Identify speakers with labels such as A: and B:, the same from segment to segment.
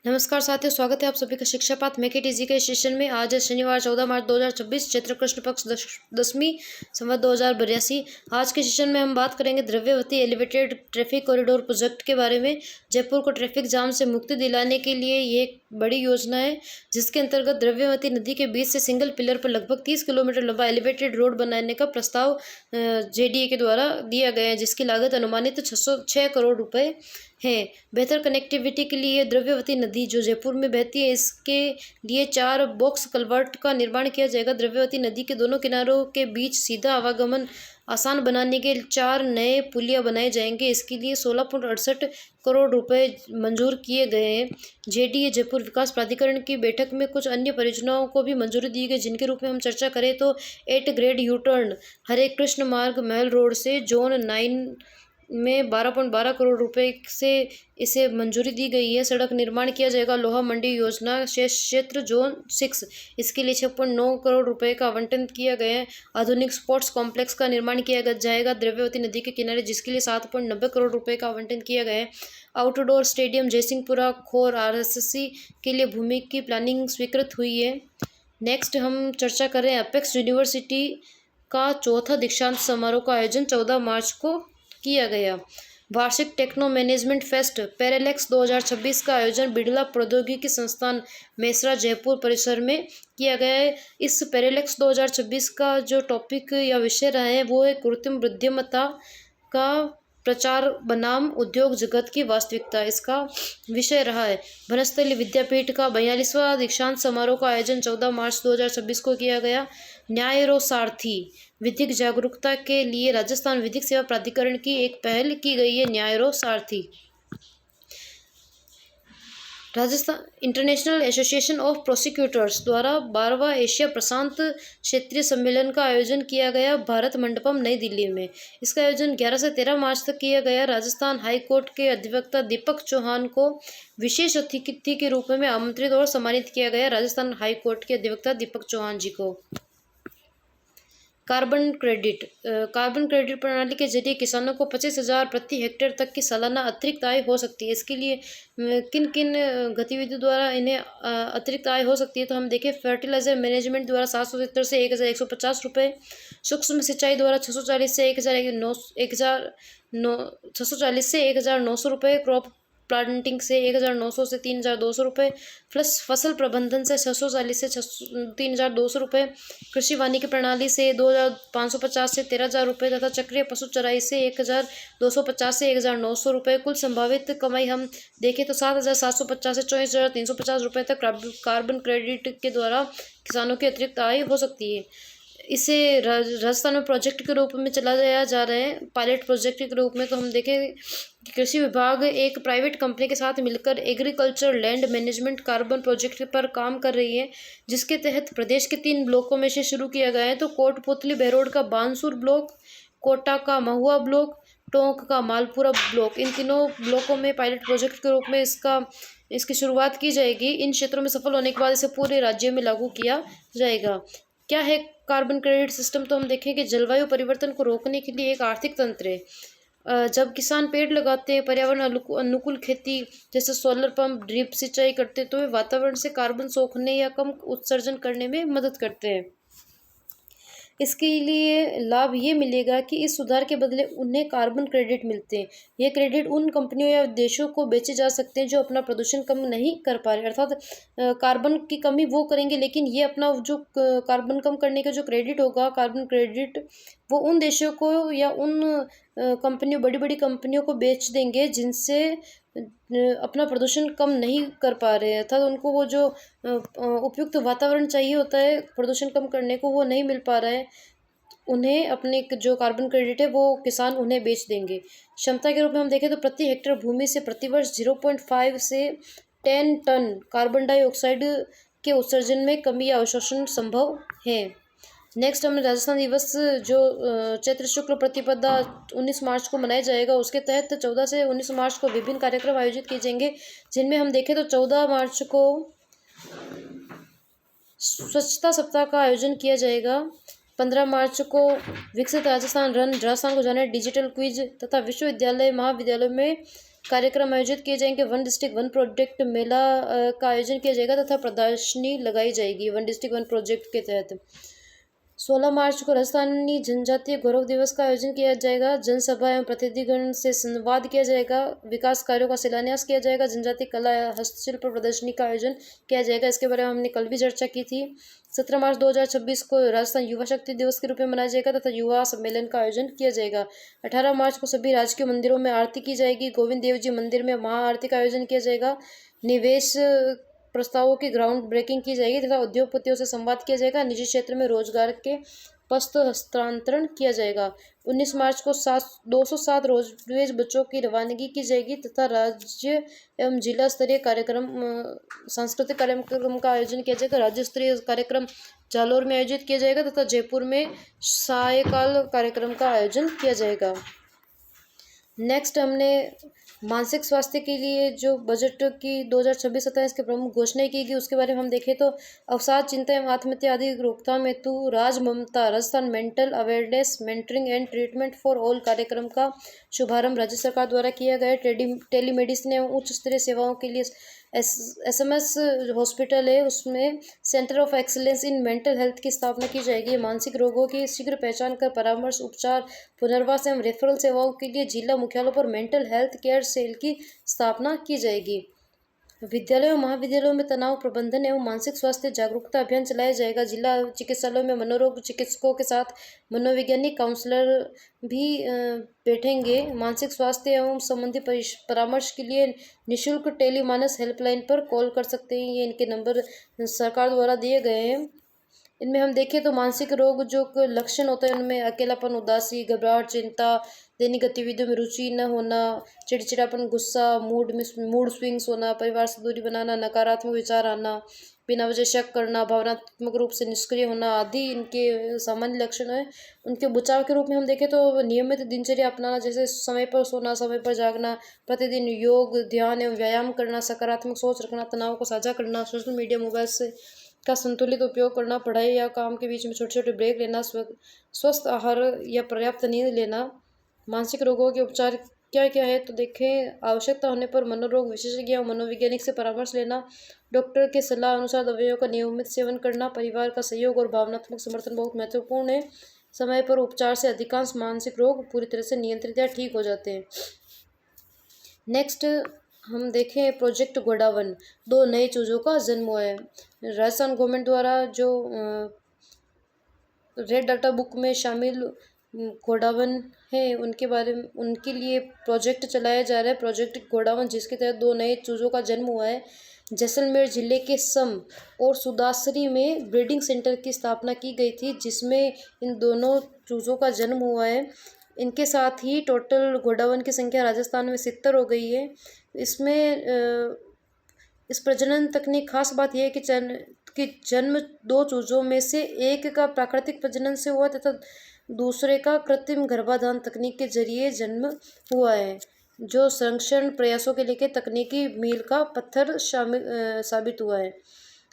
A: नमस्कार साथियों, स्वागत है आप सभी का शिक्षा पाठ मेकेटीजी के सेशन में। आज है शनिवार 14 मार्च 2026, चैत्र कृष्ण पक्ष दशमी संवत 2082। आज के सेशन में हम बात करेंगे Dravyavati elevated traffic corridor project के बारे में। जयपुर को ट्रैफिक जाम से मुक्ति दिलाने के लिए ये एक बड़ी योजना है, जिसके अंतर्गत द्रव्यवती नदी के बीच से सिंगल पिलर पर लगभग 30 किलोमीटर लंबा एलिवेटेड रोड बनाने का प्रस्ताव जेडीए के द्वारा दिया गया है, जिसकी लागत अनुमानित 606 करोड़ रुपए है। बेहतर कनेक्टिविटी के लिए द्रव्यवती नदी जो जयपुर में बहती है, इसके लिए 4 बॉक्स कल्वर्ट का निर्माण किया जाएगा। द्रव्यवती नदी के दोनों किनारों के बीच सीधा आवागमन आसान बनाने के 4 नए पुलिया बनाए जाएंगे। इसके लिए 16.68 करोड़ रुपए मंजूर किए गए हैं। जेडीए जयपुर विकास प्राधिकरण की बैठक में कुछ अन्य परियोजनाओं को भी मंजूरी दी गई, जिनके रूप में हम चर्चा करें तो 8 ग्रेड यू टर्न हरे कृष्ण मार्ग महल रोड से जोन 9 में 12.12 करोड़ रुपए से इसे मंजूरी दी गई है। सड़क निर्माण किया जाएगा। लोहा मंडी योजना शेष क्षेत्र जोन 6, इसके लिए 6.9 करोड़ रुपए का आवंटन किया गया है। आधुनिक स्पोर्ट्स कॉम्प्लेक्स का निर्माण किया जाएगा द्रव्यवती नदी के किनारे, जिसके लिए 7.90 करोड़ रुपए का आवंटन किया गया है। आउटडोर स्टेडियम जयसिंहपुरा खोर आरएससी के लिए भूमि की प्लानिंग स्वीकृत हुई है। नेक्स्ट हम चर्चा करें अपेक्स यूनिवर्सिटी का चौथा दीक्षांत समारोह का आयोजन 14 मार्च को किया गया। वार्षिक टेक्नो मैनेजमेंट फेस्ट पैरेलेक्स 2026 का आयोजन बिड़ला प्रौद्योगिकी संस्थान मेसरा जयपुर परिसर में किया गया है। इस पैरेलेक्स 2026 का जो टॉपिक या विषय रहा है वो है कृत्रिम बुद्धिमत्ता का प्रचार बनाम उद्योग जगत की वास्तविकता, इसका विषय रहा है। वनस्थली विद्यापीठ का 42वां दीक्षांत समारोह का आयोजन 14 मार्च 2026 को किया गया। न्यायरोसार्थी विधिक जागरूकता के लिए राजस्थान विधिक सेवा प्राधिकरण की एक पहल की गई है। न्यायरोसार्थी Rajasthan International Association of Prosecutors द्वारा 12वां एशिया प्रशांत क्षेत्रीय सम्मेलन का आयोजन किया गया भारत मंडपम नई दिल्ली में। इसका आयोजन 11 से 13 मार्च तक किया गया। राजस्थान हाई कोर्ट के अधिवक्ता दीपक चौहान को विशेष अतिथि के रूप में आमंत्रित और सम्मानित किया गया। राजस्थान हाई कोर्ट के अधिवक्ता दीपक चौहान जी को। कार्बन क्रेडिट प्रणाली के जरिए किसानों को 25,000 प्रति हेक्टेयर तक की सालाना अतिरिक्त आय हो सकती है। इसके लिए किन किन गतिविधियों द्वारा इन्हें अतिरिक्त आय हो सकती है, तो हम देखें फर्टिलाइजर मैनेजमेंट द्वारा 770 से 1,150 रुपये, सूक्ष्म सिंचाई द्वारा 640 से 1,900 रुपये, क्रॉप प्लांटिंग से 1,900 से 3,200 रुपये, प्लस फसल प्रबंधन से 640 से 3,200 रुपये, कृषि वानिकी प्रणाली से 2,550 से 13,000 रुपये तथा चक्रीय पशु चराई से 1,250 से 1,900 रुपये। कुल संभावित कमाई हम देखें तो 7,750 से 24,350 रुपये तक कार्बन क्रेडिट के द्वारा किसानों की अतिरिक्त आय हो सकती है। इसे राजस्थान में प्रोजेक्ट के रूप में चलाया जा रहा है, पायलट प्रोजेक्ट के रूप में। तो हम देखें कि कृषि विभाग एक प्राइवेट कंपनी के साथ मिलकर agriculture land management carbon project पर काम कर रही है, जिसके तहत प्रदेश के 3 ब्लॉकों में से शुरू किया गया है। तो कोटपुतली बहरोड का बानसूर ब्लॉक, कोटा का महुआ ब्लॉक, टोंक का मालपुरा ब्लॉक, इन तीनों ब्लॉकों में पायलट प्रोजेक्ट के रूप में इसकी शुरुआत की जाएगी। इन क्षेत्रों में सफल होने के बाद इसे पूरे राज्य में लागू किया जाएगा। क्या है कार्बन क्रेडिट सिस्टम, तो हम देखें कि जलवायु परिवर्तन को रोकने के लिए एक आर्थिक तंत्र है। जब किसान पेड़ लगाते हैं, पर्यावरण अनुकूल खेती जैसे सोलर पंप, ड्रिप सिंचाई करते हैं, तो वे वातावरण से कार्बन सोखने या कम उत्सर्जन करने में मदद करते हैं। इसके लिए लाभ ये मिलेगा कि इस सुधार के बदले उन्हें कार्बन क्रेडिट मिलते हैं। ये क्रेडिट उन कंपनियों या देशों को बेचे जा सकते हैं जो अपना प्रदूषण कम नहीं कर पा रहे, अर्थात कार्बन की कमी वो करेंगे, लेकिन ये अपना जो कार्बन कम करने का जो क्रेडिट होगा, कार्बन क्रेडिट, वो उन देशों को या उन कंपनियों, बड़ी बड़ी कंपनियों को बेच देंगे जिनसे अपना प्रदूषण कम नहीं कर पा रहे हैं, अर्थात उनको वो जो उपयुक्त वातावरण चाहिए होता है प्रदूषण कम करने को, वो नहीं मिल पा रहा है। उन्हें अपने जो कार्बन क्रेडिट है वो किसान उन्हें बेच देंगे। क्षमता के रूप में हम देखें तो प्रति हेक्टेयर भूमि से प्रतिवर्ष 0.5 से 10 टन कार्बन डाइऑक्साइड के उत्सर्जन में कमी या अवशोषण संभव है। नेक्स्ट हमने राजस्थान दिवस जो चैत्र शुक्ल प्रतिपदा 19 मार्च को मनाया जाएगा, उसके तहत 14 से 19 मार्च को विभिन्न कार्यक्रम आयोजित किए जाएंगे, जिनमें हम देखें तो 14 मार्च को स्वच्छता सप्ताह का आयोजन किया जाएगा। 15 मार्च को विकसित राजस्थान रन, राजस्थान को जाने डिजिटल क्विज तथा विश्वविद्यालय महाविद्यालय में कार्यक्रम आयोजित किए जाएंगे। वन डिस्ट्रिक्ट वन प्रोजेक्ट मेला का आयोजन किया जाएगा तथा प्रदर्शनी लगाई जाएगी वन डिस्ट्रिक्ट वन प्रोजेक्ट के तहत। 16 मार्च को राजस्थानी जनजातीय गौरव दिवस का आयोजन किया जाएगा। जनसभा एवं प्रतिनिधिगण से संवाद किया जाएगा। विकास कार्यों का शिलान्यास किया जाएगा। जनजातीय कला हस्तशिल्प प्रदर्शनी का आयोजन किया जाएगा। इसके बारे में हमने कल भी चर्चा की थी। 17 मार्च 2026 को राजस्थान युवा शक्ति दिवस के रूप में मनाया जाएगा तथा युवा सम्मेलन का आयोजन किया जाएगा। 18 मार्च को सभी राजकीय मंदिरों में आरती की जाएगी। गोविंद देव जी मंदिर में महाआरती का आयोजन किया जाएगा। निवेश प्रस्तावों की ग्राउंड ब्रेकिंग की जाएगी तथा उद्योगपतियों से संवाद किया जाएगा। निजी क्षेत्र में रोजगार के पस्त हस्तांतरण किया जाएगा। 19 मार्च को 207 रोडवेज बच्चों की रवानगी की जाएगी तथा राज्य एवं जिला स्तरीय कार्यक्रम सांस्कृतिक कार्यक्रम का आयोजन किया जाएगा। राज्य स्तरीय कार्यक्रम जालोर में आयोजित किया जाएगा तथा जयपुर में सायकाल कार्यक्रम का आयोजन किया जाएगा। नेक्स्ट हमने मानसिक स्वास्थ्य के लिए जो बजट की 2026-27 के प्रमुख घोषणाएं की गई उसके बारे में हम देखें तो अवसाद, चिंता एवं आत्महत्या आदि रोकथाम हेतु राजममता Rajasthan mental awareness mentoring and treatment for all कार्यक्रम का शुभारंभ राज्य सरकार द्वारा किया गया। टेलीमेडिसिन एवं उच्च स्तरीय सेवाओं के लिए SMS हॉस्पिटल है, उसमें centre of excellence in mental health की स्थापना की जाएगी। मानसिक रोगों की शीघ्र पहचान कर परामर्श, उपचार, पुनर्वास एवं रेफरल सेवाओं के लिए जिला मुख्यालयों पर मेंटल हेल्थ केयर सेल की स्थापना की जाएगी। विद्यालयों और महाविद्यालयों में तनाव प्रबंधन एवं मानसिक स्वास्थ्य जागरूकता अभियान चलाया जाएगा। जिला चिकित्सालयों में मनोरोग चिकित्सकों के साथ मनोवैज्ञानिक काउंसलर भी बैठेंगे। मानसिक स्वास्थ्य एवं संबंधी परामर्श के लिए निःशुल्क टेलीमानस हेल्पलाइन पर कॉल कर सकते हैं। ये इनके नंबर सरकार द्वारा दिए गए हैं। इनमें हम देखें तो मानसिक रोग जो लक्षण होते हैं उनमें अकेलापन, उदासी, घबराहट, चिंता, दैनिक गतिविधियों में रुचि न होना, चिड़चिड़ापन, गुस्सा, मूड स्विंग्स होना, परिवार से दूरी बनाना, नकारात्मक विचार आना, बिना वजह शक करना, भावनात्मक रूप से निष्क्रिय होना आदि इनके सामान्य लक्षण हैं। उनके बचाव के रूप में हम देखें तो नियमित दिनचर्या अपनाना, जैसे समय पर सोना, समय पर जागना, प्रतिदिन योग, ध्यान एवं व्यायाम करना, सकारात्मक सोच रखना, तनाव को साझा करना, सोशल मीडिया, मोबाइल से का संतुलित उपयोग करना, पढ़ाई या काम के बीच में छोटे छोटे ब्रेक लेना, स्वस्थ आहार या पर्याप्त नींद लेना। मानसिक रोगों के उपचार क्या क्या है तो देखें, आवश्यकता होने पर मनोरोग विशेषज्ञ और मनोवैज्ञानिक से परामर्श लेना, डॉक्टर के सलाह अनुसार दवाइयों का नियमित सेवन करना, परिवार का सहयोग और भावनात्मक समर्थन बहुत महत्वपूर्ण है। समय पर उपचार से अधिकांश मानसिक रोग पूरी तरह से नियंत्रित या ठीक हो जाते हैं। नेक्स्ट हम देखें प्रोजेक्ट गोडावन, 2 नए चूजों का जन्म हुआ है। राजस्थान गवर्नमेंट द्वारा जो रेड डाटा बुक में शामिल गोडावन है उनके बारे में उनके लिए प्रोजेक्ट चलाया जा रहा है, प्रोजेक्ट गोडावन, जिसके तहत 2 नए चूजों का जन्म हुआ है। जैसलमेर जिले के सम और सुदासरी में ब्रीडिंग सेंटर की स्थापना की गई थी, जिसमें इन दोनों चूजों का जन्म हुआ है। इनके साथ ही टोटल गोडावन की संख्या राजस्थान में 70 हो गई है। इसमें इस प्रजनन तकनीक खास बात यह है कि जन्म 2 चूजों में से एक का प्राकृतिक प्रजनन से हुआ तथा दूसरे का कृत्रिम गर्भाधान तकनीक के जरिए जन्म हुआ है, जो संरक्षण प्रयासों के लिए तकनीकी मील का पत्थर साबित हुआ है।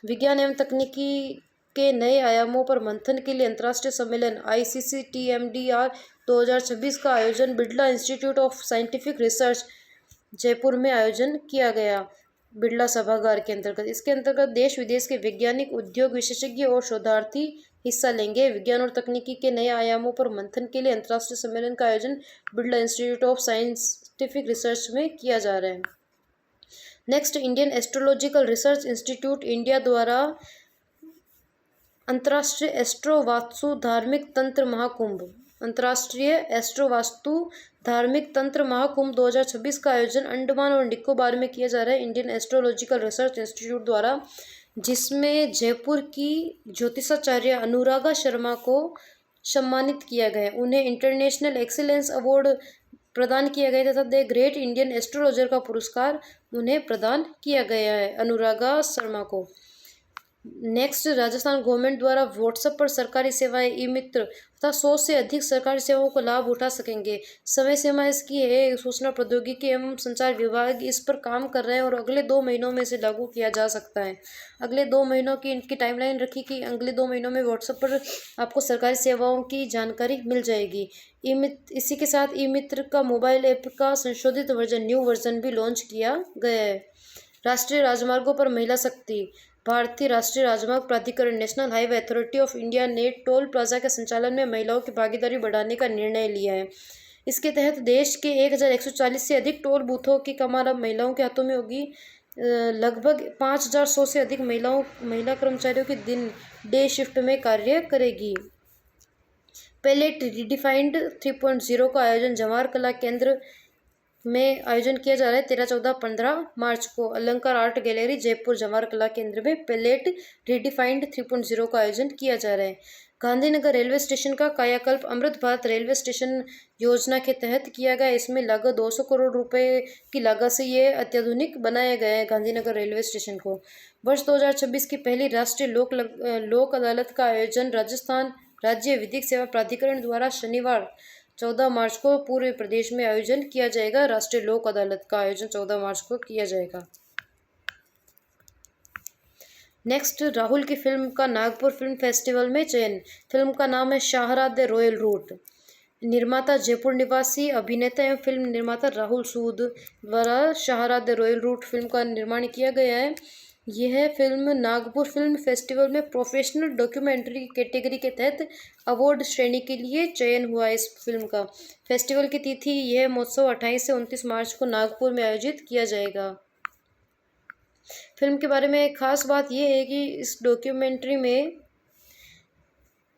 A: विज्ञान एवं तकनीकी के नए आयामों पर मंथन के लिए अंतर्राष्ट्रीय सम्मेलन ICCTMDR 2026 का आयोजन Birla institute of scientific research Jaipur में आयोजन किया गया, बिड़ला सभागार के अंतर्गत। इसके अंतर्गत देश विदेश के वैज्ञानिक, उद्योग विशेषज्ञ और शोधार्थी हिस्सा लेंगे। विज्ञान और तकनीकी के नए आयामों पर मंथन के लिए अंतर्राष्ट्रीय सम्मेलन का आयोजन Birla institute of scientific research में किया जा रहा है। Next, Indian astrological research institute India द्वारा अंतर्राष्ट्रीय एस्ट्रो वास्तु धार्मिक तंत्र महाकुंभ 2026 का आयोजन अंडमान और निकोबार में किया जा रहा है इंडियन एस्ट्रोलॉजिकल रिसर्च इंस्टीट्यूट द्वारा, जिसमें जयपुर की ज्योतिषाचार्य अनुरागा शर्मा को सम्मानित किया गया। उन्हें इंटरनेशनल एक्सीलेंस अवार्ड प्रदान किया गया तथा द ग्रेट इंडियन एस्ट्रोलॉजर का पुरस्कार उन्हें प्रदान किया गया है अनुरागा शर्मा को। नेक्स्ट, राजस्थान गवर्नमेंट द्वारा व्हाट्सएप पर सरकारी सेवाएं ई मित्र तथा 100 से अधिक सरकारी सेवाओं को लाभ उठा सकेंगे। समय सीमा इसकी है, सूचना प्रौद्योगिकी एवं संचार विभाग इस पर काम कर रहे हैं और अगले 2 महीनों में इसे लागू किया जा सकता है। अगले 2 महीनों की इनकी टाइमलाइन रखी कि अगले 2 महीनों में व्हाट्सएप पर आपको सरकारी सेवाओं की जानकारी मिल जाएगी। ई मित्र, इसी के साथ ई मित्र का मोबाइल ऐप का संशोधित न्यू वर्जन भी लॉन्च किया गया है। राष्ट्रीय राजमार्गों पर महिला शक्ति। भारतीय राष्ट्रीय राजमार्ग प्राधिकरण national highway authority of India ने टोल प्लाजा के संचालन में महिलाओं की भागीदारी बढ़ाने का निर्णय लिया है। इसके तहत देश के 1140 से अधिक टोल बूथों की कमान अब महिलाओं के हाथों में होगी। लगभग 5100 से अधिक महिला कर्मचारियों की डे शिफ्ट में कार्य करेगी। पैलेट रिडिफाइंड 3.0 का आयोजन जवाहर कला केंद्र में आयोजन किया जा रहा है 13, 14, 15 मार्च को। अलंकार आर्ट गैलरी जयपुर जवाहर कला केंद्र में पैलेट रिडिफाइंड 3.0 का आयोजन किया जा रहा है। गांधीनगर रेलवे स्टेशन का कायाकल्प अमृत भारत रेलवे स्टेशन योजना के तहत किया गया। इसमें लागत 200 करोड़ रुपए की लागत से ये अत्याधुनिक बनाया गया है गांधीनगर रेलवे स्टेशन को। वर्ष 2026 की पहली राष्ट्रीय लोक अदालत का आयोजन राजस्थान राज्य विधिक सेवा प्राधिकरण द्वारा शनिवार 14 मार्च को पूरे प्रदेश में आयोजन किया जाएगा। राष्ट्रीय लोक अदालत का आयोजन 14 मार्च को किया जाएगा। नेक्स्ट, राहुल की फिल्म का नागपुर फिल्म फेस्टिवल में चयन। फिल्म का नाम है शाहराद द रॉयल रूट। निर्माता जयपुर निवासी अभिनेता एवं फिल्म निर्माता राहुल सूद द्वारा शाहराद द रॉयल रूट फिल्म का निर्माण किया गया है। यह फिल्म नागपुर फिल्म फेस्टिवल में प्रोफेशनल डॉक्यूमेंट्री कैटेगरी के तहत अवार्ड श्रेणी के लिए चयन हुआ है। इस फिल्म का फेस्टिवल की तिथि, यह महोत्सव 28 से 29 मार्च को नागपुर में आयोजित किया जाएगा। फिल्म के बारे में एक खास बात यह है कि इस डॉक्यूमेंट्री में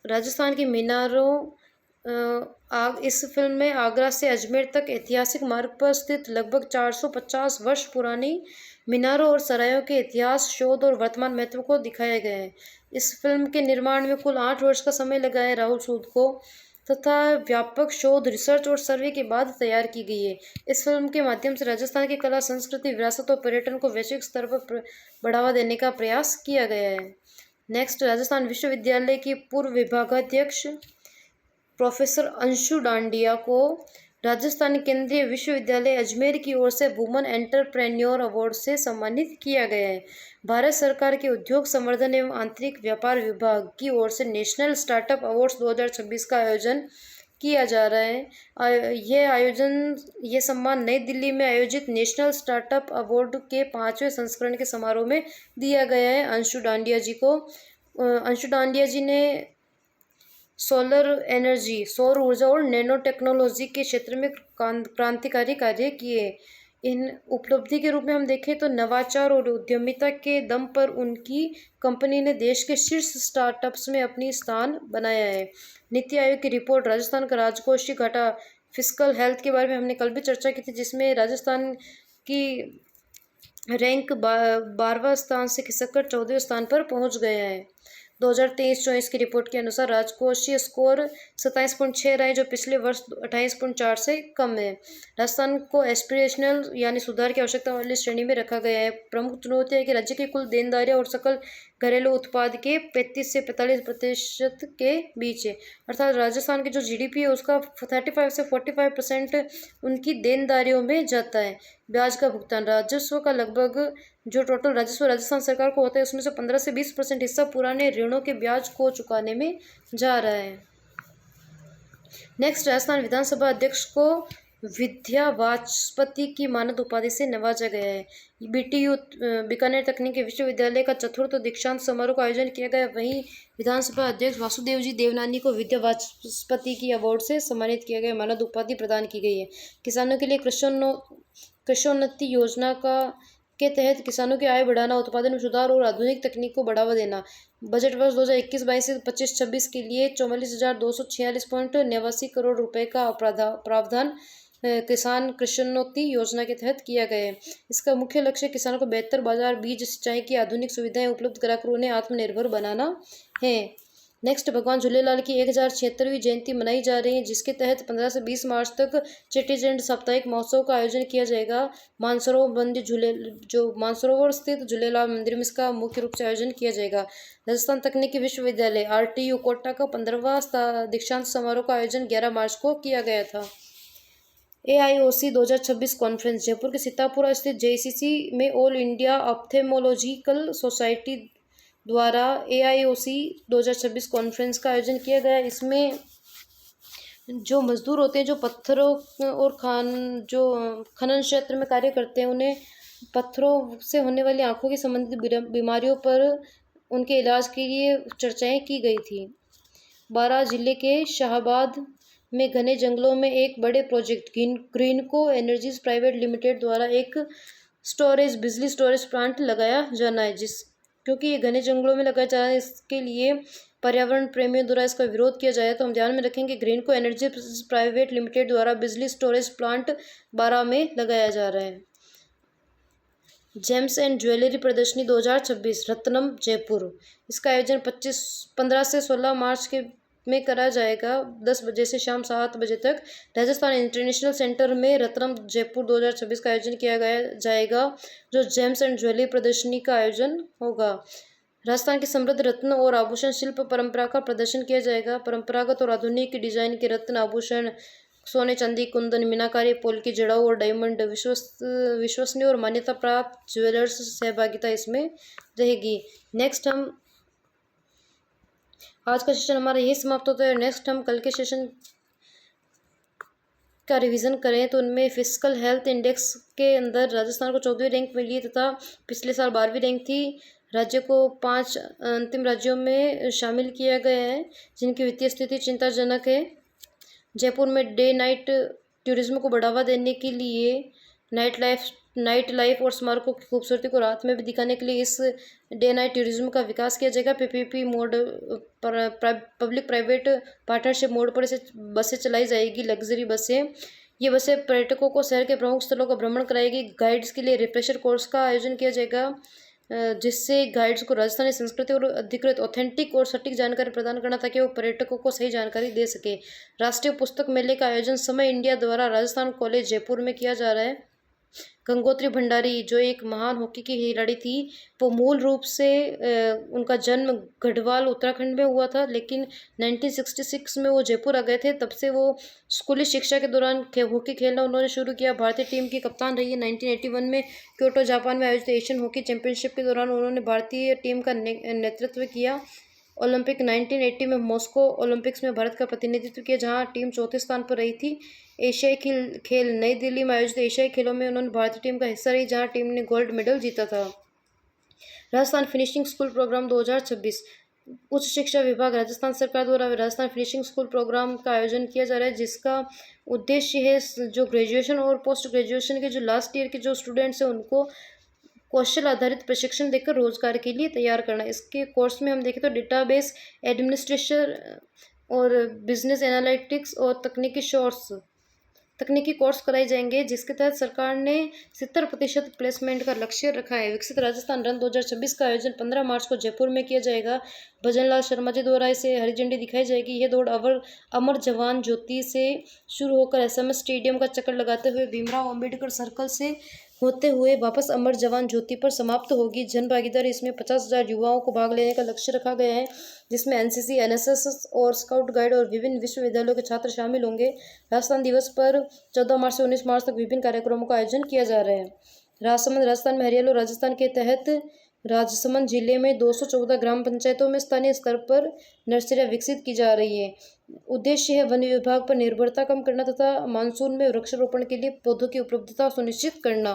A: राजस्थान की मीनारों इस फिल्म में आगरा से अजमेर तक ऐतिहासिक मार्ग पर स्थित लगभग 450 वर्ष पुरानी मीनारों और सरायों के इतिहास, शोध और वर्तमान महत्व को दिखाया गया है। इस फिल्म के निर्माण में कुल 8 वर्ष का समय लगा है राहुल सूद को तथा व्यापक शोध, रिसर्च और सर्वे के बाद तैयार की गई है। इस फिल्म के माध्यम से राजस्थान की कला, संस्कृति, विरासत और पर्यटन को वैश्विक स्तर पर बढ़ावा देने का प्रयास किया गया है। नेक्स्ट, राजस्थान विश्वविद्यालय की पूर्व विभागाध्यक्ष प्रोफेसर अंशु डांडिया को राजस्थान केंद्रीय विश्वविद्यालय अजमेर की ओर से वुमन एंटरप्रेन्योर अवार्ड से सम्मानित किया गया है। भारत सरकार के उद्योग संवर्धन एवं आंतरिक व्यापार विभाग की ओर से नेशनल स्टार्टअप अवार्ड्स 2026 का आयोजन किया जा रहा है। ये सम्मान नई दिल्ली में आयोजित नेशनल स्टार्टअप अवार्ड के 5वें संस्करण के समारोह में दिया गया है अंशु डांडिया जी को। अंशु डांडिया जी ने सोलर एनर्जी, सौर ऊर्जा और नैनो टेक्नोलॉजी के क्षेत्र में क्रांतिकारी कार्य किए। इन उपलब्धि के रूप में हम देखें तो नवाचार और उद्यमिता के दम पर उनकी कंपनी ने देश के शीर्ष स्टार्टअप्स में अपनी स्थान बनाया है। नीति आयोग की रिपोर्ट, राजस्थान का राजकोषीय घाटा, फिस्कल हेल्थ के बारे में हमने कल भी चर्चा की थी, जिसमें राजस्थान की रैंक 12वां स्थान से खिसककर 14वें स्थान पर पहुंच गया है। 2023-24 की रिपोर्ट के अनुसार राजकोषीय स्कोर 27.6 रहे, जो पिछले वर्ष 28.4 से कम है। राजस्थान को एस्पिरेशनल यानी सुधार की आवश्यकता वाली श्रेणी में रखा गया है। प्रमुख चुनौती है कि राज्य की कुल देनदारियां और सकल घरेलू उत्पाद के 35 से 45% के बीच है। अर्थात राजस्थान की जो जीडीपी है उसका 35 से 45% उनकी देनदारियों में जाता है। ब्याज का भुगतान, राजस्व का लगभग जो टोटल राजस्व राजस्थान सरकार को होता है उसमें से 15 से 20% हिस्सा पुराने ऋणों के ब्याज को चुकाने में जा रहा है। नेक्स्ट, राजस्थान विधानसभा अध्यक्ष को विद्या वाचस्पति की मानद उपाधि से नवाजा गया है। बीटीयू बीकानेर तकनीकी विश्वविद्यालय का चतुर्थ दीक्षांत समारोह का आयोजन किया गया। वहीं विधानसभा अध्यक्ष वासुदेव जी देवनानी को विद्या वाचस्पति की अवार्ड से सम्मानित किया गया, मानद उपाधि प्रदान की गई है। किसानों के लिए कृषोन्नति योजना के तहत किसानों की आय बढ़ाना, उत्पादन में सुधार और आधुनिक तकनीक को बढ़ावा देना। बजट वर्ष 2021-22 से 25-26 के लिए 44,246.89 करोड़ रुपए का प्रावधान किसान कृषोन्नति योजना के तहत किया गया है। इसका मुख्य लक्ष्य किसानों को बेहतर बाजार, बीज, सिंचाई की आधुनिक सुविधाएं उपलब्ध कराकर उन्हें आत्मनिर्भर बनाना है। नेक्स्ट, भगवान झूलेलाल की 1076वीं जयंती मनाई जा रही है, जिसके तहत 15 से 20 मार्च तक चेटी चंड साप्ताहिक महोत्सव का आयोजन किया जाएगा। मानसरोवर स्थित झूलेलाल मंदिर में इसका मुख्य रूप से आयोजन किया जाएगा। राजस्थान तकनीकी विश्वविद्यालय RTU कोटा का 15वां दीक्षांत समारोह का आयोजन 11 मार्च को किया गया था। AIOC 2026 कॉन्फ्रेंस जयपुर के सीतापुरा स्थित JCC में ऑल इंडिया ऑप्थेमोलॉजिकल सोसाइटी द्वारा AIOC 2026 कॉन्फ्रेंस का आयोजन किया गया। इसमें जो मजदूर होते हैं, जो पत्थरों और खनन क्षेत्र में कार्य करते हैं, उन्हें पत्थरों से होने वाली आंखों की संबंधित बीमारियों पर उनके इलाज के लिए चर्चाएं की गई थी। बारां जिले के शाहबाद में घने जंगलों में एक बड़े project Greenko energies private limited द्वारा एक बिजली स्टोरेज प्लांट लगाया जाना है। क्योंकि ये घने जंगलों में लगाया जा रहा है, इसके लिए पर्यावरण प्रेमियों द्वारा इसका विरोध किया जाए, तो हम ध्यान में रखेंगे ग्रीनको एनर्जी प्राइवेट लिमिटेड द्वारा बिजली स्टोरेज प्लांट बारां में लगाया जा रहा है। जेम्स एंड ज्वेलरी प्रदर्शनी 2026 रत्नम जयपुर, इसका आयोजन 15 से 16 मार्च में करा जाएगा। 10 बजे से शाम 7 बजे तक राजस्थान इंटरनेशनल सेंटर में रत्नम जयपुर 2026 का आयोजन किया जाएगा, जो जेम्स एंड ज्वेलरी प्रदर्शनी का आयोजन होगा। राजस्थान की समृद्ध रत्न और आभूषण शिल्प परंपरा का प्रदर्शन किया जाएगा। परंपरागत और आधुनिक डिजाइन के रत्न आभूषण, सोने चांदी कुंदन मीनाकारी पोल की जड़ाऊ और डायमंड, विश्वसनीय और मान्यता प्राप्त ज्वेलर्स सहभागिता इसमें रहेगी। नेक्स्ट, हम आज का सेशन हमारा यही समाप्त होता है। नेक्स्ट हम कल के सेशन का रिवीजन करें तो उनमें फिजिकल हेल्थ इंडेक्स के अंदर राजस्थान को 14वीं रैंक मिली तथा पिछले साल 12वीं रैंक थी। राज्य को 5 अंतिम राज्यों में शामिल किया गया है, जिनकी वित्तीय स्थिति चिंताजनक है। जयपुर में डे नाइट टूरिज्म को बढ़ावा देने के लिए नाइट लाइफ और स्मारकों की खूबसूरती को रात में भी दिखाने के लिए इस डे नाइट टूरिज्म का विकास किया जाएगा। PPP मोड पर पब्लिक प्राइवेट पार्टनरशिप मोड पर इसे बसें चलाई जाएगी, लग्जरी बसें। ये बसें पर्यटकों को शहर के प्रमुख स्थलों का भ्रमण कराएगी। गाइड्स के लिए रिफ्रेशर कोर्स का आयोजन किया जाएगा, जिससे गाइड्स को राजस्थानी संस्कृति और अधिकृत ऑथेंटिक और सटीक जानकारी प्रदान करना, ताकि वो पर्यटकों को सही जानकारी दे सके। राष्ट्रीय पुस्तक मेले का आयोजन समय इंडिया द्वारा राजस्थान कॉलेज जयपुर में किया जा रहा है। गंगोत्री भंडारी, जो एक महान हॉकी की खिलाड़ी थी, वो मूल रूप से उनका जन्म गढ़वाल उत्तराखंड में हुआ था, लेकिन 1966 में वो जयपुर आ गए थे। तब से वो स्कूली शिक्षा के दौरान हॉकी खेलना उन्होंने शुरू किया। भारतीय टीम की कप्तान रही है। 1981 में क्योटो जापान में आयोजित एशियन हॉकी चैंपियनशिप के दौरान उन्होंने भारतीय टीम का नेतृत्व किया। ओलंपिक 1980 में मॉस्को ओलंपिक्स में भारत का प्रतिनिधित्व किया, जहां टीम चौथे स्थान पर रही थी। एशियाई खेल नई दिल्ली में आयोजित एशियाई खेलों में उन्होंने भारतीय टीम का हिस्सा रही, जहां टीम ने गोल्ड मेडल जीता था। राजस्थान फिनिशिंग स्कूल प्रोग्राम 2026, उच्च शिक्षा विभाग राजस्थान सरकार द्वारा राजस्थान फिनिशिंग स्कूल प्रोग्राम का आयोजन किया जा रहा है, जिसका उद्देश्य है जो ग्रेजुएशन और पोस्ट ग्रेजुएशन के जो लास्ट ईयर के जो स्टूडेंट्स हैं, उनको कौशल आधारित प्रशिक्षण देकर रोजगार के लिए तैयार करना। इसके कोर्स में हम देखें तो डेटाबेस एडमिनिस्ट्रेशन और बिजनेस एनालिटिक्स और तकनीकी कोर्स कराए जाएंगे, जिसके तहत सरकार ने 70% प्लेसमेंट का लक्ष्य रखा है। विकसित राजस्थान रन 2026 का आयोजन 15 मार्च को जयपुर में किया जाएगा। भजनलाल शर्मा जी द्वारा इसे हरी झंडी दिखाई जाएगी। यह दौड़ अमर जवान ज्योति से शुरू होकर SMS स्टेडियम का चक्कर लगाते हुए भीमराव अंबेडकर सर्कल से होते हुए वापस अमर जवान ज्योति पर समाप्त होगी। जन भागीदारी, इसमें 50,000 युवाओं को भाग लेने का लक्ष्य रखा गया है, जिसमें NCC, NSS और स्काउट गाइड और विभिन्न विश्वविद्यालयों के छात्र शामिल होंगे। राजस्थान दिवस पर 14 मार्च से 19 मार्च तक विभिन्न कार्यक्रमों का आयोजन किया जा रहा है। राजस्थान में हरियाणा राजस्थान के तहत राजसमंद जिले में 214 ग्राम पंचायतों में स्थानीय स्तर पर नर्सरियां विकसित की जा रही है। उद्देश्य है वन विभाग पर निर्भरता कम करना तथा मानसून में वृक्षारोपण के लिए पौधों की उपलब्धता सुनिश्चित करना।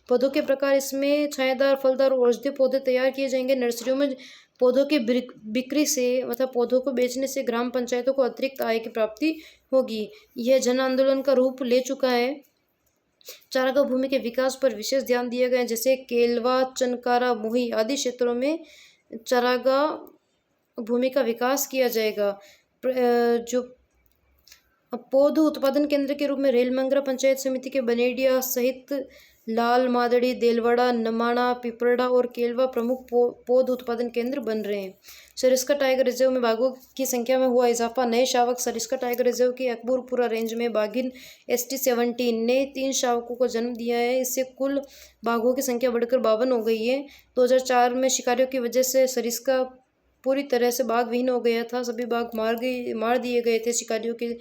A: पौधों के प्रकार, इसमें छायादार, फलदार और औषधीय पौधे तैयार किए जाएंगे। नर्सरियों में पौधों की बिक्री से मतलब पौधों को बेचने से ग्राम पंचायतों को अतिरिक्त आय की प्राप्ति होगी। यह जन आंदोलन का रूप ले चुका है। चारागाह भूमि के विकास पर विशेष ध्यान दिया गया है, जैसे केलवा, चनकारा, मोही आदि क्षेत्रों में चारागाह भूमि का विकास किया जाएगा। जो पौध उत्पादन केंद्र के रूप में रेलमंगरा पंचायत समिति के बनेडिया सहित लाल मादड़ी, देलवाड़ा, नमाणा, पिपरडा और केलवा प्रमुख पौध उत्पादन केंद्र बन रहे हैं। सरिस्का टाइगर रिजर्व में बाघों की संख्या में हुआ इजाफा। नए शावक। सरिस्का टाइगर रिजर्व की अकबरपुरा रेंज में बाघिन ST-17 ने 3 शावकों को जन्म दिया है। इससे कुल बाघों की संख्या बढ़कर 52 हो गई है। 2004 में शिकारियों की वजह से सरिस्का पूरी तरह से बाघ विहीन हो गया था। सभी बाघ मार दिए गए थे शिकारियों के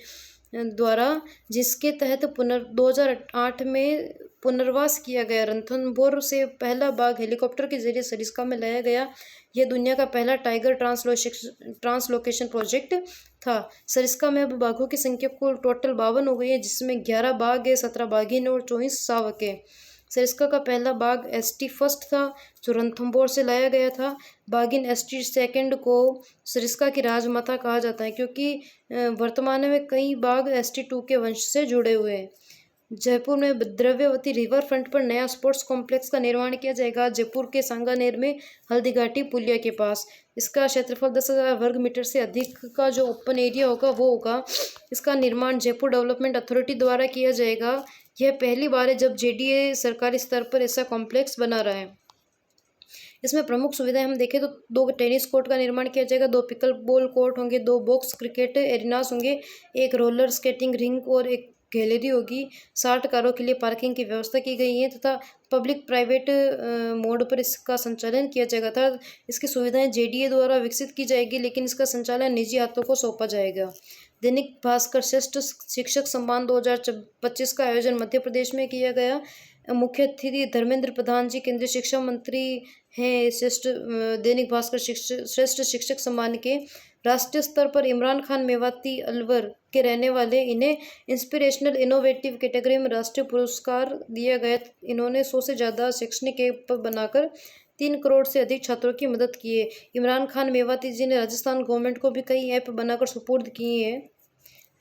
A: द्वारा, जिसके तहत 2008 में पुनर्वास किया गया। रणथंभौर से पहला बाघ हेलीकॉप्टर के जरिए सरिस्का में लाया गया। यह दुनिया का पहला टाइगर ट्रांसलोकेशन प्रोजेक्ट था। सरिस्का में अब बाघों की संख्या कुल टोटल 52 हो गई है, जिसमें 11 बाघ है, 17 बाघिन और 24 शावक है। सरिस्का का पहला बाघ ST-1 था, जो रणथंभौर से लाया गया था। बाघिन ST-2 को सरिस्का की राजमाता कहा जाता है, क्योंकि वर्तमान में कई बाघ ST-2 के वंश से जुड़े हुए हैं। जयपुर में द्रव्यवती रिवर फ्रंट पर नया स्पोर्ट्स कॉम्प्लेक्स का निर्माण किया जाएगा। जयपुर के सांगानेर में हल्दीघाटी पुलिया के पास। इसका क्षेत्रफल 10,000 वर्ग मीटर से अधिक का जो ओपन एरिया होगा वो होगा। इसका निर्माण जयपुर डेवलपमेंट अथॉरिटी द्वारा किया जाएगा। यह पहली बार है जब JDA सरकारी स्तर पर ऐसा कॉम्प्लेक्स बना रहा है। इसमें प्रमुख सुविधाएं हम देखें तो 2 टेनिस कोर्ट का निर्माण किया जाएगा, 2 पिकल बॉल कोर्ट होंगे, 2 बॉक्स क्रिकेट एरिनास होंगे, 1 रोलर स्केटिंग रिंग और 1 गैलरी होगी। 60 कारों के लिए पार्किंग की व्यवस्था की गई है तथा पब्लिक प्राइवेट मोड पर इसका संचालन किया जाएगा था। इसकी सुविधाएं JDA द्वारा विकसित की जाएगी, लेकिन इसका संचालन निजी हाथों को सौंपा जाएगा। दैनिक भास्कर श्रेष्ठ शिक्षक सम्मान 2025 का आयोजन मध्य प्रदेश में किया गया। मुख्य अतिथि धर्मेंद्र प्रधान जी केंद्रीय शिक्षा मंत्री हैं। दैनिक भास्कर श्रेष्ठ शिक्षक सम्मान के राष्ट्रीय स्तर पर इमरान खान मेवाती अलवर के रहने वाले, इन्हें इंस्पिरेशनल इनोवेटिव कैटेगरी में राष्ट्रीय पुरस्कार दिया गया। इन्होंने 100 से ज़्यादा शैक्षणिक ऐप बनाकर 3 करोड़ से अधिक छात्रों की मदद की है। इमरान खान मेवाती जी ने राजस्थान गवर्नमेंट को भी कई ऐप बनाकर सुपुर्द किए हैं।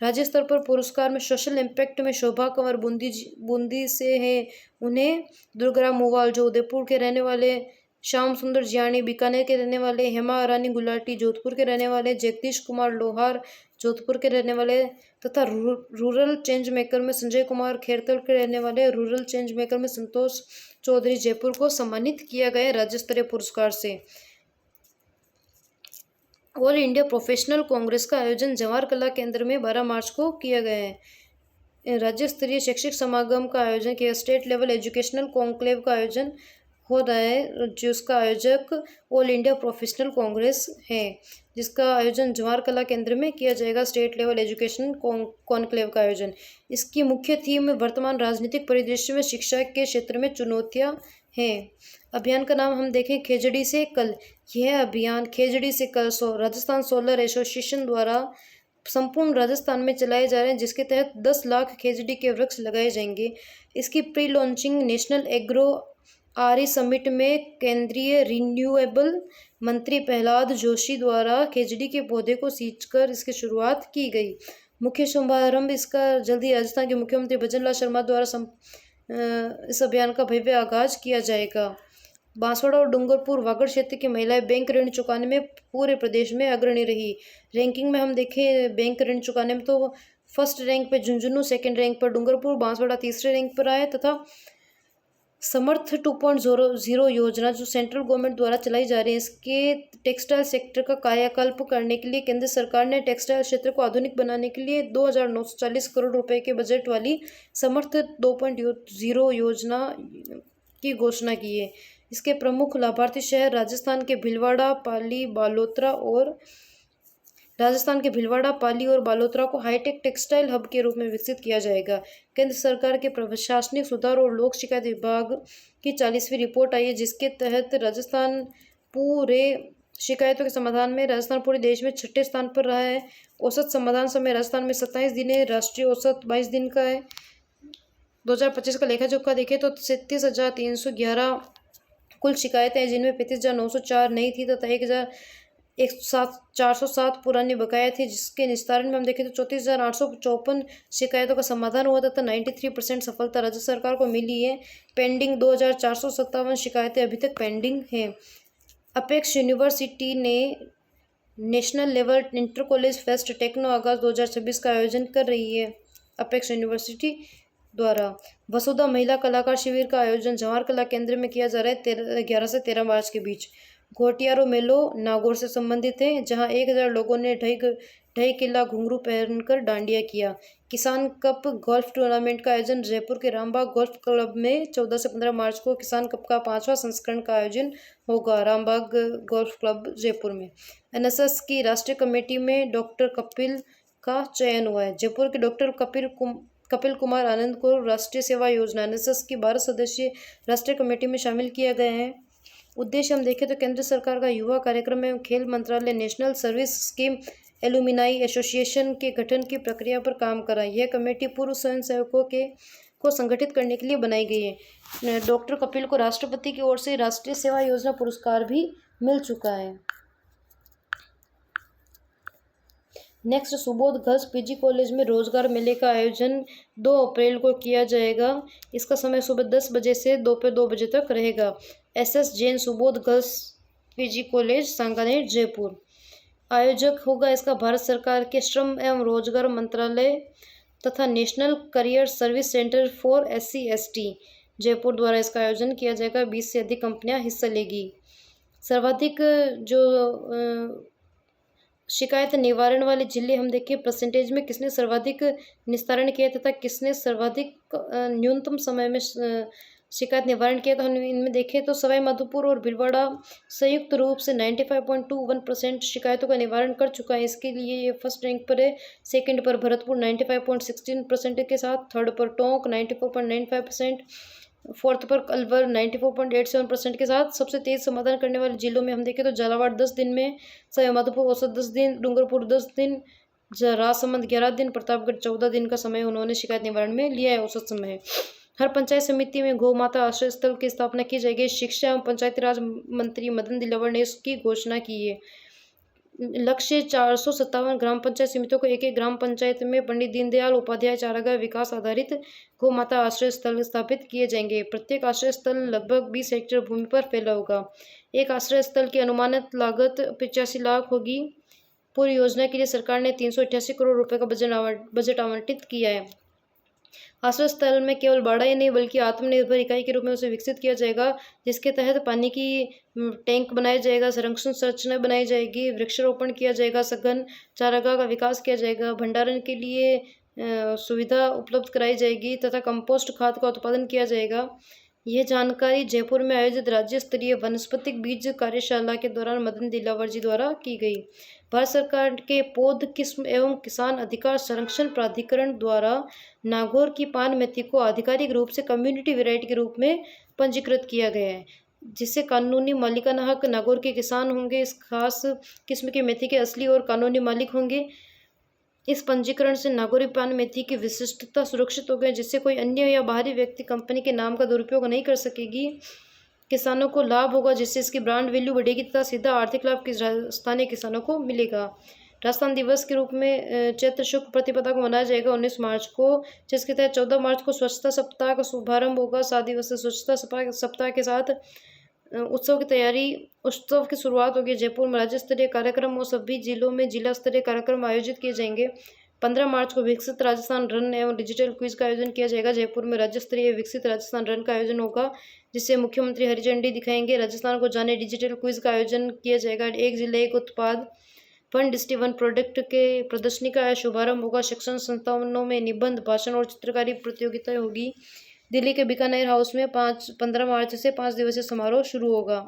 A: राज्य स्तर पर पुरस्कार में सोशल इम्पैक्ट में शोभा कंवर बूंदी से हैं। उन्हें दुर्गाराम मोवाल जो उदयपुर के रहने वाले, श्याम सुंदर जियाणी बीकानेर के रहने वाले, हेमा रानी गुलाटी जोधपुर के रहने वाले, जगदीश कुमार लोहार जोधपुर के रहने वाले तथा रूरल चेंज मेकर में संजय कुमार खेरतल के रहने वाले, रूरल चेंज मेकर में संतोष चौधरी जयपुर को सम्मानित किया गया राज्य स्तरीय पुरस्कार से। ऑल इंडिया प्रोफेशनल कांग्रेस का आयोजन जवाहर कला केंद्र में 12 मार्च को किया गया है। राज्य स्तरीय शैक्षिक समागम का आयोजन किया। स्टेट लेवल एजुकेशनल कॉन्क्लेव का आयोजन हो रहा है, जिसका आयोजक ऑल इंडिया प्रोफेशनल कांग्रेस है, जिसका आयोजन जवाहर कला केंद्र में किया जाएगा। स्टेट लेवल एजुकेशन कॉन्क्लेव का आयोजन। इसकी मुख्य थीम वर्तमान राजनीतिक परिदृश्य में शिक्षा के क्षेत्र में चुनौतियां हैं। अभियान का नाम हम देखें खेजड़ी से कल। यह अभियान खेजड़ी से कल राजस्थान सोलर एसोसिएशन द्वारा संपूर्ण राजस्थान में चलाए जा रहे हैं, जिसके तहत 10 लाख खेजड़ी के वृक्ष लगाए जाएंगे। इसकी प्री लॉन्चिंग नेशनल एग्रो आरी समिट में केंद्रीय रिन्यूएबल मंत्री प्रहलाद जोशी द्वारा खेजड़ी के पौधे को सींचकर इसकी शुरुआत की गई। मुख्य शुभारंभ इसका जल्दी राजस्थान के मुख्यमंत्री भजनलाल शर्मा द्वारा इस अभियान का भव्य आगाज किया जाएगा। बांसवाड़ा और डूंगरपुर वागड़ क्षेत्र की महिलाएं बैंक ऋण चुकाने में पूरे प्रदेश में अग्रणी रही। रैंकिंग में हम देखें बैंक ऋण चुकाने में तो फर्स्ट रैंक पर झुंझुनू, सेकंड रैंक पर डूंगरपुर, बांसवाड़ा तीसरे रैंक पर आए तथा समर्थ 2.0 योजना जो सेंट्रल गवर्नमेंट द्वारा चलाई जा रही है, इसके टेक्सटाइल सेक्टर का कायाकल्प करने के लिए केंद्र सरकार ने टेक्सटाइल क्षेत्र को आधुनिक बनाने के लिए 2,940 करोड़ रुपए के बजट वाली समर्थ 2.0 योजना की घोषणा की है। इसके प्रमुख लाभार्थी शहर राजस्थान के भिलवाड़ा, पाली और बालोतरा को हाईटेक टेक्सटाइल हब के रूप में विकसित किया जाएगा। केंद्र सरकार के प्रशासनिक सुधार और लोक शिकायत विभाग की 40वीं रिपोर्ट आई है, जिसके तहत राजस्थान पूरे शिकायतों के समाधान में राजस्थान पूरे देश में 6ठे स्थान पर रहा है। औसत समाधान समय राजस्थान में 27 दिन है, राष्ट्रीय औसत 22 दिन का है। 2025 का लेखा जोखा देखें तो 37,311 कुल शिकायतें हैं, जिनमें 35,904 नई थी तथा 407 पुरानी बकाया थी, जिसके निस्तारण में हम देखें तो 34,854 शिकायतों का समाधान हुआ तथा 93% सफलता राज्य सरकार को मिली है। पेंडिंग 2,457 शिकायतें अभी तक पेंडिंग हैं। अपेक्स यूनिवर्सिटी ने national level inter college fest techno आगाज 2026 का आयोजन कर रही है। अपेक्स यूनिवर्सिटी द्वारा वसुधा महिला कलाकार शिविर का आयोजन जवाहर कला केंद्र में किया जा रहा है 11 से 13 मार्च के बीच। घोटियारो मेलो नागौर से संबंधित है, जहां 1000 लोगों ने ढई किला घुंघरू पहनकर डांडिया किया। किसान कप गोल्फ टूर्नामेंट का आयोजन जयपुर के रामबाग गोल्फ क्लब में 14 से 15 मार्च को किसान कप का 5वां संस्करण का आयोजन होगा, रामबाग गोल्फ क्लब जयपुर में। एनएसएस की राष्ट्रीय कमेटी में डॉक्टर कपिल का चयन हुआ है। जयपुर के डॉक्टर कपिल कुमार आनंद को राष्ट्रीय सेवा योजना एनएसएस की 12 सदस्यीय राष्ट्रीय कमेटी में शामिल किया गया है। उद्देश्य हम देखें तो केंद्र सरकार का युवा कार्यक्रम एवं खेल मंत्रालय national service scheme alumni association के गठन की प्रक्रिया पर काम कर रहा है। यह कमेटी पूर्व स्वयंसेवकों को संगठित करने के लिए बनाई गई है। डॉक्टर कपिल को राष्ट्रपति की ओर से राष्ट्रीय सेवा योजना पुरस्कार भी मिल चुका है। Next, Subodh girls PG college में रोजगार मेले का आयोजन 2 अप्रैल को किया जाएगा। इसका समय सुबह 10 बजे से दोपहर 2 बजे तक रहेगा। SS Jain Subodh girls PG college Sanganer Jaipur आयोजक होगा। इसका भारत सरकार के श्रम एवं रोजगार मंत्रालय तथा national career service centre for SC/ST Jaipur द्वारा इसका आयोजन किया जाएगा। 20 से अधिक कंपनियां हिस्सा लेगी। सर्वाधिक जो शिकायत निवारण वाले जिले हम देखें परसेंटेज में किसने सर्वाधिक निस्तारण किया तथा किसने सर्वाधिक न्यूनतम समय में शिकायत निवारण किया, तो हम इनमें देखें तो सवाई माधोपुर और भीलवाड़ा संयुक्त रूप से 95.21% शिकायतों का निवारण कर चुका है। इसके लिए ये फर्स्ट रैंक पर है। सेकंड पर भरतपुर 95.16% के साथ, थर्ड पर टोंक 94.95%, फोर्थ पर अलवर 94.87% के साथ। सबसे तेज समाधान करने वाले जिलों में हम देखें तो झालावाड़ 10 दिन में, सवाई माधोपुर औसत 10 दिन, डूंगरपुर 10 दिन, राजसमंद 11 दिन, प्रतापगढ़ 14 दिन का समय उन्होंने शिकायत निवारण में लिया है, औसत समय। हर पंचायत समिति में गौ माता आश्रय स्थल की स्थापना की जाएगी। शिक्षा एवं पंचायती राज मंत्री मदन दिलावर ने इसकी घोषणा की है। लक्ष्य 457 ग्राम पंचायत समितियों को एक ग्राम पंचायत में पंडित दीनदयाल उपाध्याय चारागाह विकास आधारित गौ माता आश्रय स्थल स्थापित किए जाएंगे। प्रत्येक आश्रय स्थल लगभग 20 हेक्टेयर भूमि पर फैला होगा। एक आश्रय स्थल की अनुमानित लागत 85 लाख होगी। पूरी योजना के लिए सरकार ने 388 करोड़ रुपए का बजट आवंटित किया है। आश्रय स्थल में केवल बाड़ा ही नहीं बल्कि आत्मनिर्भर इकाई के रूप में उसे विकसित किया जाएगा, जिसके तहत पानी की टैंक बनाया जाएगा, संरक्षण संरचना बनाई जाएगी, वृक्षारोपण किया जाएगा, सघन चारागाह का विकास किया जाएगा, भंडारण के लिए सुविधा उपलब्ध कराई जाएगी तथा कंपोस्ट खाद का उत्पादन किया जाएगा। यह जानकारी जयपुर में आयोजित राज्य स्तरीय वनस्पतिक बीज कार्यशाला के दौरान मदन दिलावर जी द्वारा की गई। भारत सरकार के पौध किस्म एवं किसान अधिकार संरक्षण प्राधिकरण द्वारा नागौर की पान मेथी को आधिकारिक रूप से कम्युनिटी वैरायटी के रूप में पंजीकृत किया गया है, जिससे कानूनी मालिकाना हक नागौर के किसान होंगे। इस खास किस्म की मेथी के असली और कानूनी मालिक होंगे। इस पंजीकरण से नागौरी पान मेथी की विशिष्टता सुरक्षित हो गई, जिससे कोई अन्य या बाहरी व्यक्ति कंपनी के नाम का दुरुपयोग नहीं कर सकेगी। किसानों को लाभ होगा, जिससे इसकी ब्रांड वैल्यू बढ़ेगी तथा सीधा आर्थिक लाभ स्थानीय किसानों को मिलेगा। राजस्थान दिवस के रूप में चैत्र शुक्ल प्रतिपदा को मनाया जाएगा 19 मार्च को, जिसके तहत 14 मार्च को स्वच्छता सप्ताह का शुभारंभ होगा। 7 दिवसीय स्वच्छता सप्ताह के साथ उत्सव की शुरुआत होगी। जयपुर में राज्य स्तरीय कार्यक्रम और सभी जिलों में जिला स्तरीय कार्यक्रम आयोजित किए जाएंगे। 15 मार्च को विकसित राजस्थान रन एवं डिजिटल क्विज का आयोजन किया जाएगा। जयपुर में राज्य स्तरीय विकसित राजस्थान रन का आयोजन होगा, जिससे मुख्यमंत्री हरी झंडी दिखाएंगे। राजस्थान को जाने डिजिटल क्विज का आयोजन किया जाएगा। एक जिला एक उत्पाद वन डिस्ट्रिक्ट वन प्रोडक्ट के प्रदर्शनी का शुभारंभ होगा। शिक्षण संस्थानों में निबंध, भाषण और चित्रकारी प्रतियोगिताएं होगी। दिल्ली के बीकानेर हाउस में 15 मार्च से 5 दिवसीय समारोह शुरू होगा।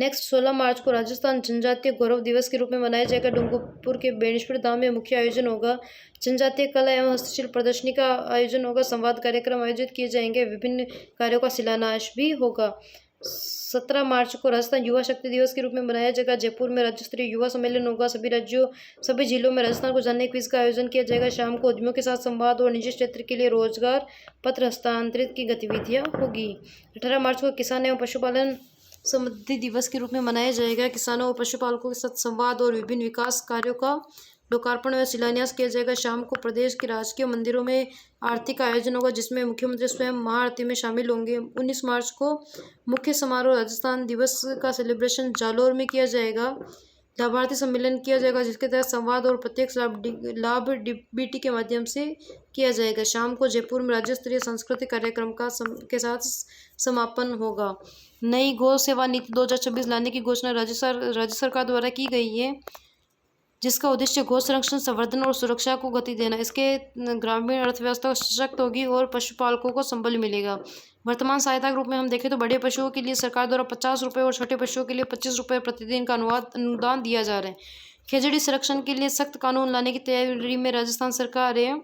A: नेक्स्ट 16 मार्च को राजस्थान जनजातीय गौरव दिवस के रूप में मनाया जाएगा। डूंगरपुर के बेणेश्वर धाम में मुख्य आयोजन होगा। जनजातीय कला एवं हस्तशिल्प प्रदर्शनी का आयोजन होगा। संवाद कार्यक्रम आयोजित किए जाएंगे। विभिन्न कार्यों का शिलान्यास भी होगा। 17 मार्च को राजस्थान युवा शक्ति दिवस के रूप में मनाया जाएगा। जयपुर में राज्य स्तरीय युवा सम्मेलन होगा। सभी जिलों में राजस्थान को जानने क्विज का आयोजन किया जाएगा। शाम को उद्यमियों के साथ संवाद और निजी क्षेत्र के लिए रोजगार पत्र हस्तांतरित की गतिविधियां होगी। 18 मार्च को किसान एवं पशुपालन समृद्धि दिवस के रूप में मनाया जाएगा। किसानों और पशुपालकों के साथ संवाद और विभिन्न विकास कार्यों का लोकार्पण व शिलान्यास किया जाएगा। शाम को प्रदेश के राजकीय मंदिरों में आरती का आयोजन होगा, जिसमें मुख्यमंत्री स्वयं महाआरती में शामिल होंगे। 19 मार्च को मुख्य समारोह राजस्थान दिवस का सेलिब्रेशन जालौर में किया जाएगा। लाभार्थी सम्मेलन किया जाएगा, जिसके तहत संवाद और प्रत्यक्ष लाभ डीबीटी के माध्यम से किया जाएगा। शाम को जयपुर में राज्य स्तरीय सांस्कृतिक कार्यक्रम के साथ समापन होगा। नई गौ सेवा नीति 2026 लाने की घोषणा राज्य सरकार द्वारा की गई है, जिसका उद्देश्य गौ संरक्षण, संवर्धन और सुरक्षा को गति देना। इसके ग्रामीण अर्थव्यवस्था सशक्त होगी और पशुपालकों को संबल मिलेगा। वर्तमान सहायता के रूप में हम देखें तो बड़े पशुओं के लिए सरकार द्वारा 50 रुपये और छोटे पशुओं के लिए 25 रुपये प्रतिदिन का अनुदान दिया जा रहा है। खेजड़ी संरक्षण के लिए सख्त कानून लाने की तैयारी में राजस्थान सरकार है,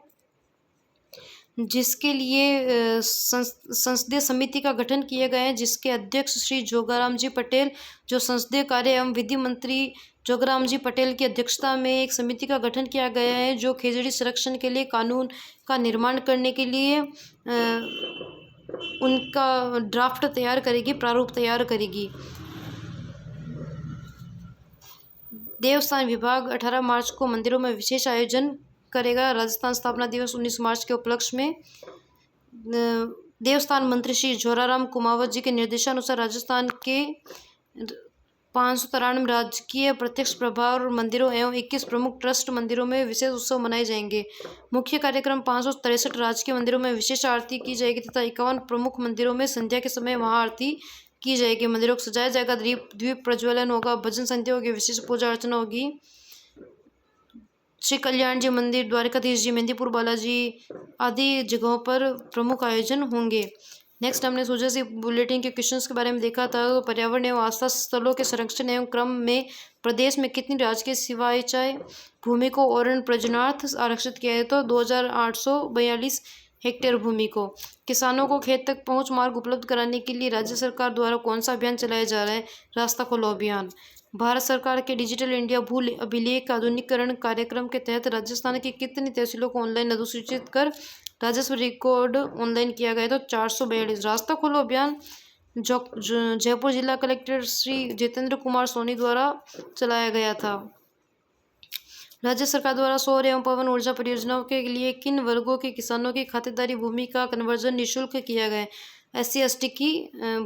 A: जिसके लिए संसदीय समिति का गठन किया गया है, जिसके अध्यक्ष श्री जोगाराम जी पटेल, जो संसदीय कार्य एवं विधि मंत्री जोगाराम जी पटेल की अध्यक्षता में एक समिति का गठन किया गया है, जो खेजड़ी संरक्षण के लिए कानून का निर्माण करने के लिए उनका ड्राफ्ट तैयार करेगी, प्रारूप तैयार करेगी। देवस्थान विभाग 18 मार्च को मंदिरों में विशेष आयोजन करेगा। राजस्थान स्थापना दिवस 19 मार्च के उपलक्ष्य में देवस्थान मंत्री श्री झोराराम कुमावत जी के निर्देशानुसार राजस्थान के 593 राजकीय प्रत्यक्ष प्रभार मंदिरों एवं 21 प्रमुख ट्रस्ट मंदिरों में विशेष उत्सव मनाए जाएंगे। मुख्य कार्यक्रम 563 राजकीय मंदिरों में विशेष आरती की जाएगी तथा 51 प्रमुख मंदिरों में संध्या के समय महाआरती की जाएगी। मंदिरों को सजाया जाएगा, द्वीप प्रज्वलन होगा, भजन संध्या होगी, विशेष पूजा अर्चना होगी। श्री कल्याण जी मंदिर, द्वारकाधीश जी, मेहंदीपुर बालाजी आदि जगहों पर प्रमुख आयोजन होंगे। नेक्स्ट हमने सोचा सी बुलेटिन के क्वेश्चंस के बारे में देखा था। तो पर्यावरण एवं आस्था स्थलों के संरक्षण एवं क्रम में प्रदेश में कितनी राजकीय सिंचाई भूमि को अरण्य प्रयोजनार्थ आरक्षित किया है? तो 2842 हेक्टेयर भूमि को। किसानों को खेत तक पहुंच मार्ग उपलब्ध कराने के लिए राज्य सरकार द्वारा कौन सा अभियान चलाया जा रहा है? रास्ता खोलो अभियान। भारत सरकार के डिजिटल इंडिया भू अभिलेख आधुनिकीकरण कार्यक्रम के तहत राजस्थान की कितनी तहसीलों को ऑनलाइन अधिसूचित कर राजस्व रिकॉर्ड ऑनलाइन किया गया? तो 442। रास्ता खोलो अभियान जयपुर जिला कलेक्टर श्री जितेंद्र कुमार सोनी द्वारा चलाया गया था। राज्य सरकार द्वारा सौर एवं पवन ऊर्जा परियोजनाओं के लिए किन वर्गों के किसानों की खातेदारी भूमि का कन्वर्जन निःशुल्क किया गया? SC ST की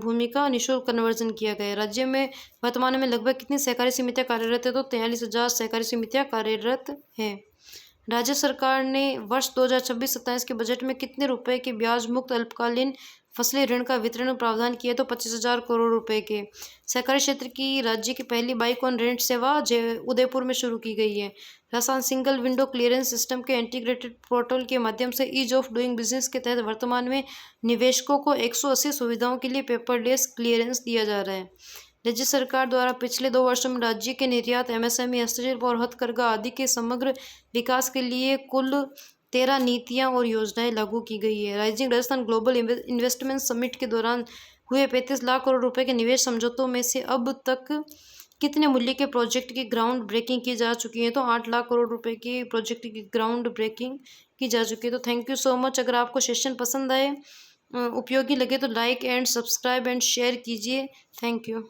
A: भूमि का निःशुल्क कन्वर्जन किया गया है। राज्य में वर्तमान में लगभग कितनी सहकारी समितियां कार्यरत है? तो 43,000 सहकारी समितियां कार्यरत हैं। राज्य सरकार ने वर्ष 2026-27 के बजट में कितने रुपए के ब्याज मुक्त अल्पकालीन फसली ऋण का वितरण प्रावधान किया? तो 25,000 करोड़ रुपए के। सहकारी क्षेत्र की राज्य की पहली बाइक ऑन रेंट सेवा उदयपुर में शुरू की गई है। Rajasthan single window clearance system के इंटीग्रेटेड पोर्टल के माध्यम से ईज ऑफ डूइंग बिजनेस के तहत वर्तमान में निवेशकों को 180 सुविधाओं के लिए पेपरलेस क्लियरेंस दिया जा रहा है। राज्य सरकार द्वारा पिछले 2 वर्षों में राज्य के निर्यात, MSME, हस्तशिल्प और हथकरघा आदि के समग्र विकास के लिए कुल 13 नीतियां और योजनाएं लागू की गई है। Rising Rajasthan global investment summit के दौरान हुए 35 लाख करोड़ रुपए के निवेश समझौतों में से अब तक कितने मूल्य के प्रोजेक्ट की ग्राउंड ब्रेकिंग की जा चुकी है? तो 8 लाख करोड़ रुपए के प्रोजेक्ट की ग्राउंड ब्रेकिंग की जा चुकी है। तो थैंक यू सो मच। अगर आपको सेशन पसंद आए, उपयोगी लगे तो like and subscribe and share कीजिए। Thank you.